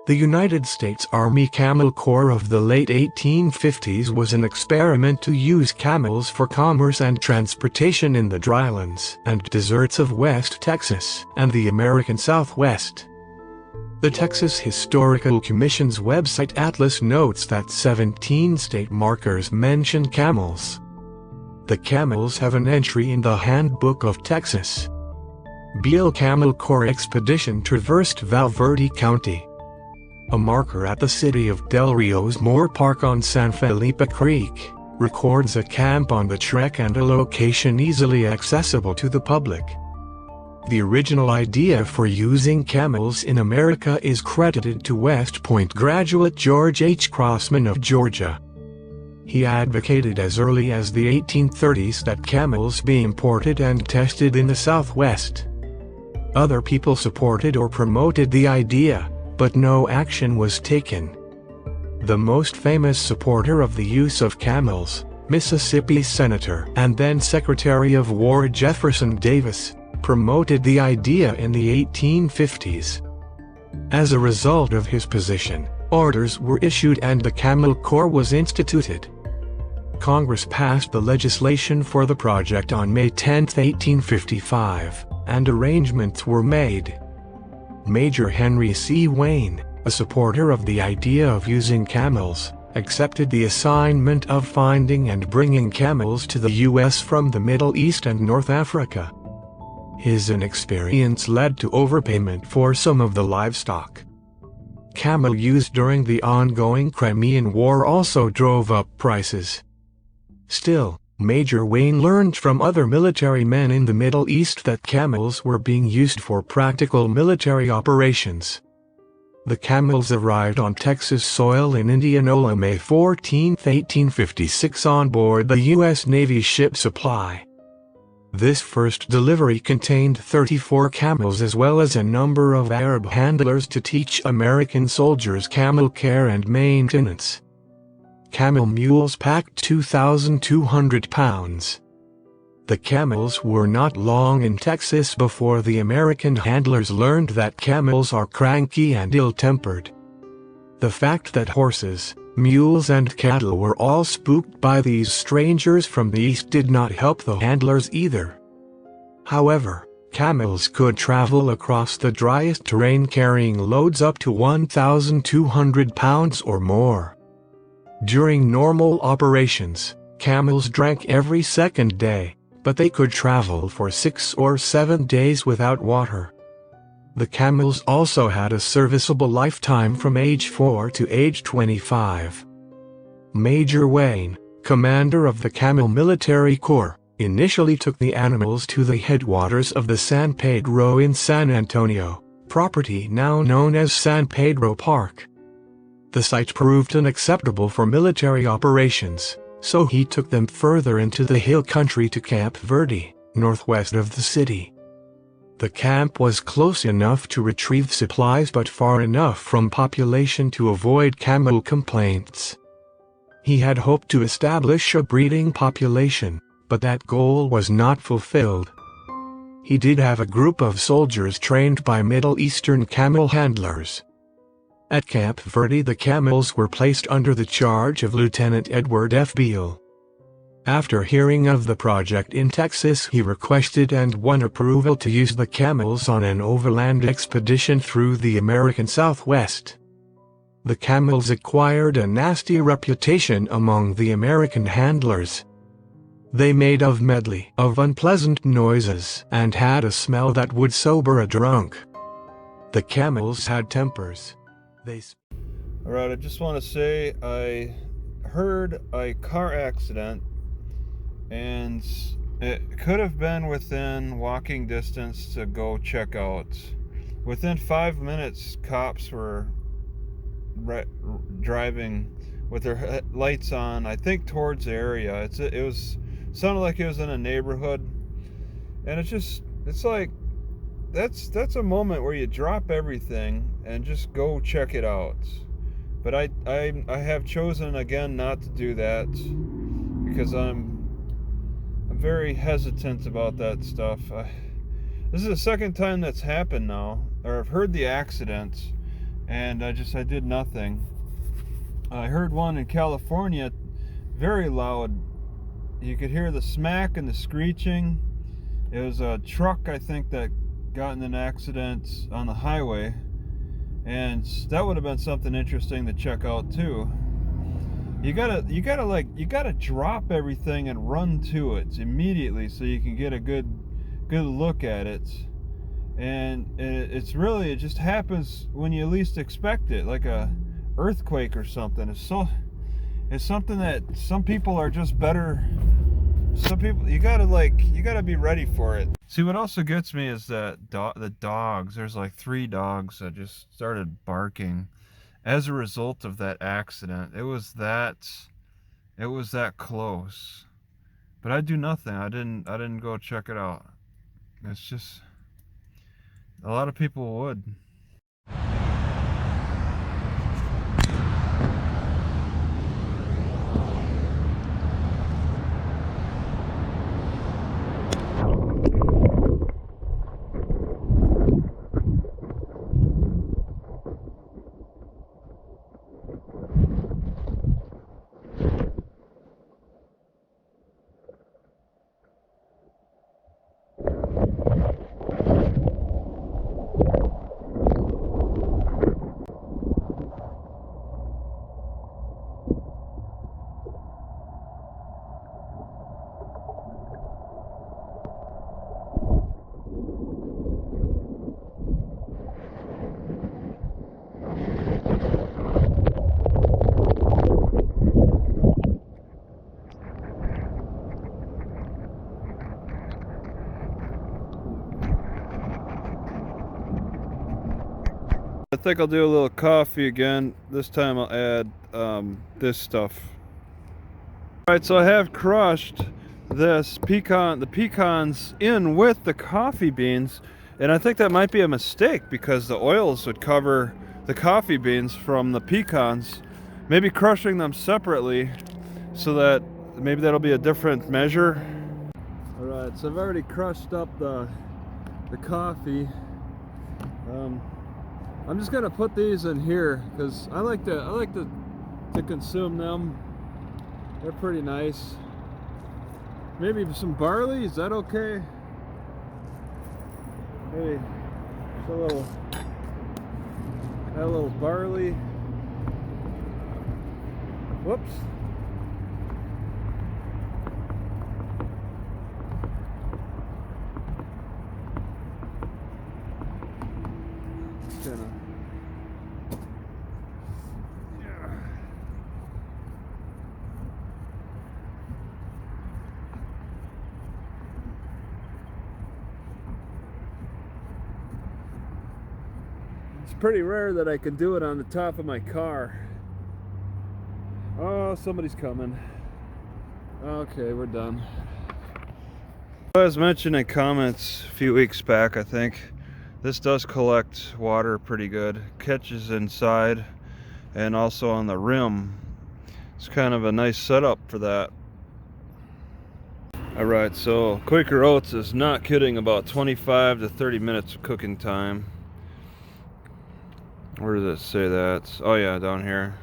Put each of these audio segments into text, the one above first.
The United States Army Camel Corps of the late 1850s was an experiment to use camels for commerce and transportation in the drylands and deserts of West Texas and the American Southwest. The Texas Historical Commission's website atlas notes that 17 state markers mention camels. The camels have an entry in the Handbook of Texas. Beale Camel Corps expedition traversed Val Verde County. A marker at the city of Del Rio's Moore Park on San Felipe Creek records a camp on the trek and a location easily accessible to the public. The original idea for using camels in America is credited to West Point graduate George H. Crossman of Georgia. He advocated as early as the 1830s that camels be imported and tested in the Southwest. Other people supported or promoted the idea, but no action was taken. The most famous supporter of the use of camels, Mississippi Senator and then Secretary of War Jefferson Davis, promoted the idea in the 1850s. As a result of his position, orders were issued and the Camel Corps was instituted. Congress passed the legislation for the project on May 10, 1855, and arrangements were made. Major Henry C. Wayne, a supporter of the idea of using camels, accepted the assignment of finding and bringing camels to the U.S. from the Middle East and North Africa. His inexperience led to overpayment for some of the livestock. Camel use during the ongoing Crimean War also drove up prices. Still, Major Wayne learned from other military men in the Middle East that camels were being used for practical military operations. The camels arrived on Texas soil in Indianola May 14, 1856 on board the U.S. Navy ship Supply. This first delivery contained 34 camels as well as a number of Arab handlers to teach American soldiers camel care and maintenance. Camel mules packed 2,200 pounds. The camels were not long in Texas before the American handlers learned that camels are cranky and ill-tempered. The fact that horses, mules and cattle were all spooked by these strangers from the east did not help the handlers either. However, camels could travel across the driest terrain carrying loads up to 1,200 pounds or more. During normal operations, camels drank every second day, but they could travel for 6 or 7 days without water. The camels also had a serviceable lifetime from age 4 to age 25. Major Wayne, commander of the Camel Military Corps, initially took the animals to the headwaters of the San Pedro in San Antonio, property now known as San Pedro Park. The site proved unacceptable for military operations, so he took them further into the hill country to Camp Verde, northwest of the city. The camp was close enough to retrieve supplies but far enough from population to avoid camel complaints. He had hoped to establish a breeding population, but that goal was not fulfilled. He did have a group of soldiers trained by Middle Eastern camel handlers. At Camp Verde the camels were placed under the charge of Lieutenant Edward F. Beale. After hearing of the project in Texas he requested and won approval to use the camels on an overland expedition through the American Southwest. The camels acquired a nasty reputation among the American handlers. They made a medley of unpleasant noises and had a smell that would sober a drunk. The camels had tempers. Alright, I just want to say I heard a car accident and it could have been within walking distance to go check out. Within 5 minutes, cops were driving with their lights on, I think towards the area. It sounded like it was in a neighborhood, and it's like that's a moment where you drop everything and just go check it out. But I have chosen again not to do that because I'm very hesitant about that stuff. This is the second time that's happened now, or I've heard the accident, and I did nothing. I heard one in California, very loud. You could hear the smack and the screeching. It was a truck, I think, that got in an accident on the highway, and that would have been something interesting to check out too. You gotta drop everything and run to it immediately so you can get a good look at it. And it just happens when you least expect it, like a earthquake or something. It's something that some people are just better. Some people, you gotta be ready for it. See, what also gets me is that the dogs. There's like 3 dogs that just started barking as a result of that accident. It was that close, but I do nothing. I didn't go check it out. It's just, a lot of people would. I think I'll do a little coffee again. This time I'll add this stuff. Alright, so I have crushed the pecans in with the coffee beans, and I think that might be a mistake because the oils would cover the coffee beans from the pecans. Maybe crushing them separately so that maybe that'll be a different measure. Alright, so I've already crushed up the coffee. I'm just gonna put these in here because I like to consume them. They're pretty nice. Maybe some barley, is that okay? Maybe add a little barley. Whoops. It's pretty rare that I can do it on the top of my car. Oh, somebody's coming. Okay, we're done. As mentioned in comments a few weeks back, I think this does collect water pretty good. Catches inside and also on the rim. It's kind of a nice setup for that. Alright, so Quaker Oats is not kidding about 25 to 30 minutes of cooking time. Where does it say that? Oh yeah, down here.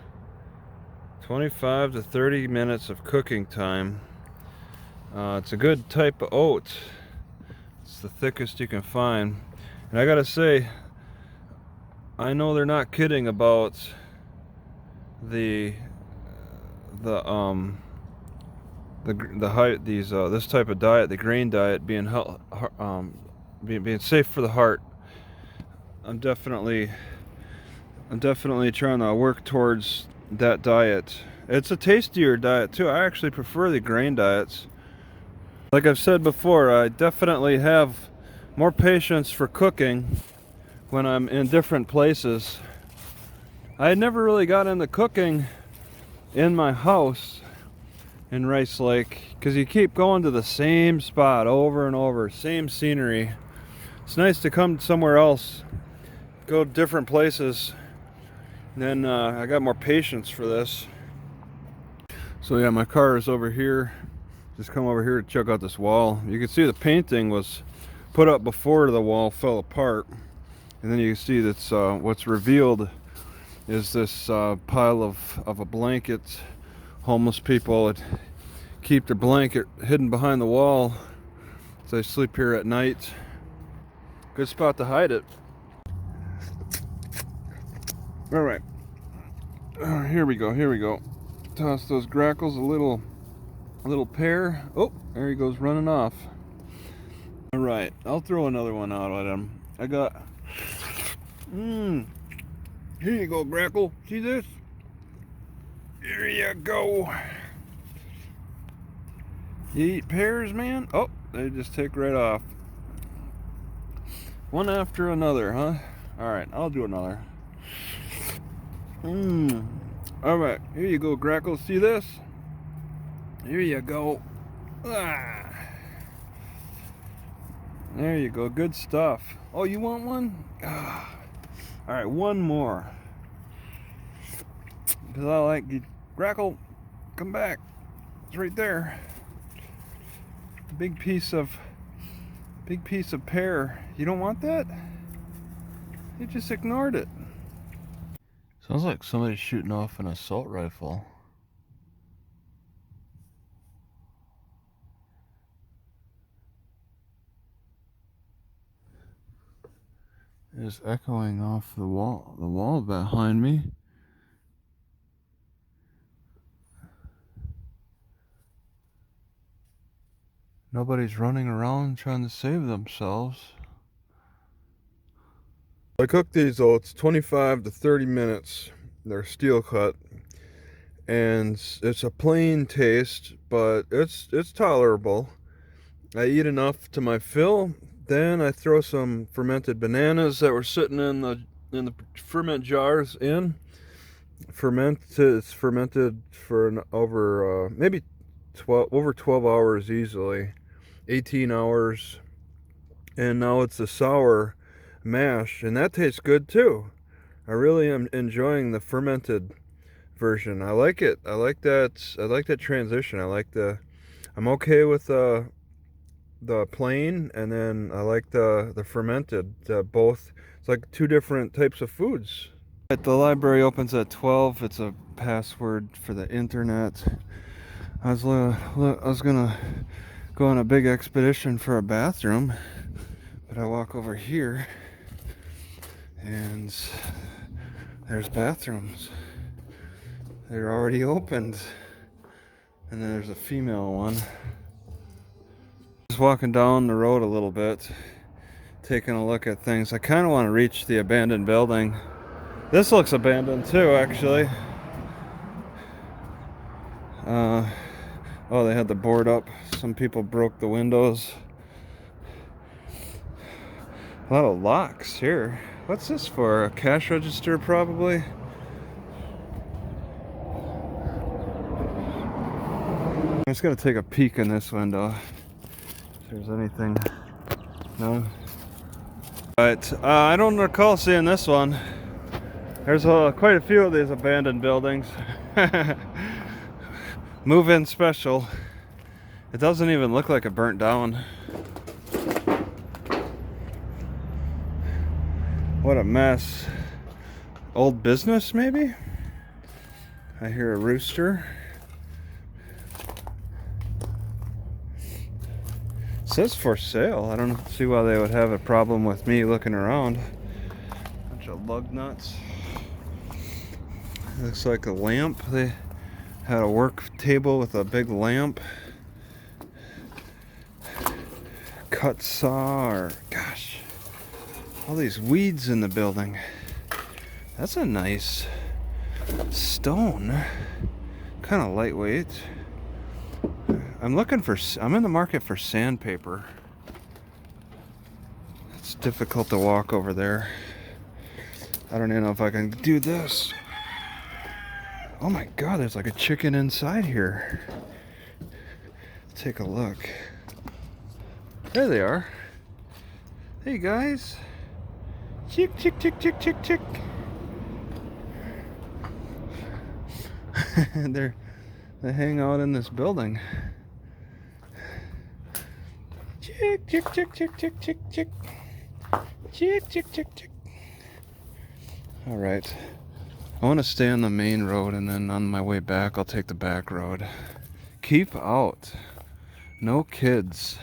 25 to 30 minutes of cooking time. It's a good type of oat. It's the thickest you can find. And I gotta say, I know they're not kidding about this type of diet, the grain diet, being safe for the heart. I'm definitely trying to work towards that diet. It's a tastier diet too. I actually prefer the grain diets. Like I've said before, I definitely have more patience for cooking when I'm in different places. I had never really got into cooking in my house in Rice Lake because you keep going to the same spot over and over, same scenery. It's nice to come somewhere else, go to different places. Then I got more patience for this. So yeah, my car is over here. Just come over here to check out this wall. You can see the painting was put up before the wall fell apart, and then you can see that's what's revealed is this pile of a blanket. Homeless people would keep their blanket hidden behind the wall so they sleep here at night. Good spot to hide it. All right, here we go. Toss those grackles, a little pair. Oh, there he goes running off. All right, I'll throw another one out at him. I got, here you go, grackle. See this? Here you go. You eat pears, man? Oh, they just take right off. One after another, huh? All right, I'll do another. All right, here you go, grackle. See this? Here you go. Ah. There you go, good stuff. Oh, you want one? Ah. All right, one more. Because I like you. Grackle, come back. It's right there. Big piece of pear. You don't want that? You just ignored it. Sounds like somebody's shooting off an assault rifle. It's echoing off the wall behind me. Nobody's running around trying to save themselves. I cooked these though. It's 25 to 30 minutes. They're steel cut, and it's a plain taste, but it's tolerable. I eat enough to my fill. Then I throw some fermented bananas that were sitting in the ferment jars in. It's fermented for over maybe 12 hours easily, 18 hours, and now it's a sour mash, and that tastes good too. I really am enjoying the fermented version. I like it. I like that transition. I'm okay with the plain, and then I like the fermented. Both. It's like two different types of foods. The library opens at 12. It's a password for the internet. I was gonna go on a big expedition for a bathroom, but I walk over here and there's bathrooms. They're already opened, and then there's a female one. Just walking down the road a little bit, taking a look at things. I kind of want to reach the abandoned building. This looks abandoned too, actually. Oh, they had the board up. Some people broke the windows. A lot of locks here. What's this for? A cash register, probably? I'm just gonna take a peek in this window. If there's anything. No? Alright, I don't recall seeing this one. There's quite a few of these abandoned buildings. Move-in special. It doesn't even look like it burnt down. What a mess. Old business, maybe? I hear a rooster. It says for sale. I don't see why they would have a problem with me looking around. Bunch of lug nuts. Looks like a lamp. They had a work table with a big lamp. Cut saw, or gosh, all these weeds in the building. That's a nice stone. Kind of lightweight. I'm in the market for sandpaper. It's difficult to walk over there. I don't even know if I can do this. Oh my god, there's like a chicken inside here. Take a look. There they are. Hey guys. Chick, chick, chick, chick, chick, chick. They hang out in this building. Chick, chick, chick, chick, chick, chick, chick. Chick, chick, chick, chick. Alright. I want to stay on the main road, and then on my way back I'll take the back road. Keep out. No kids.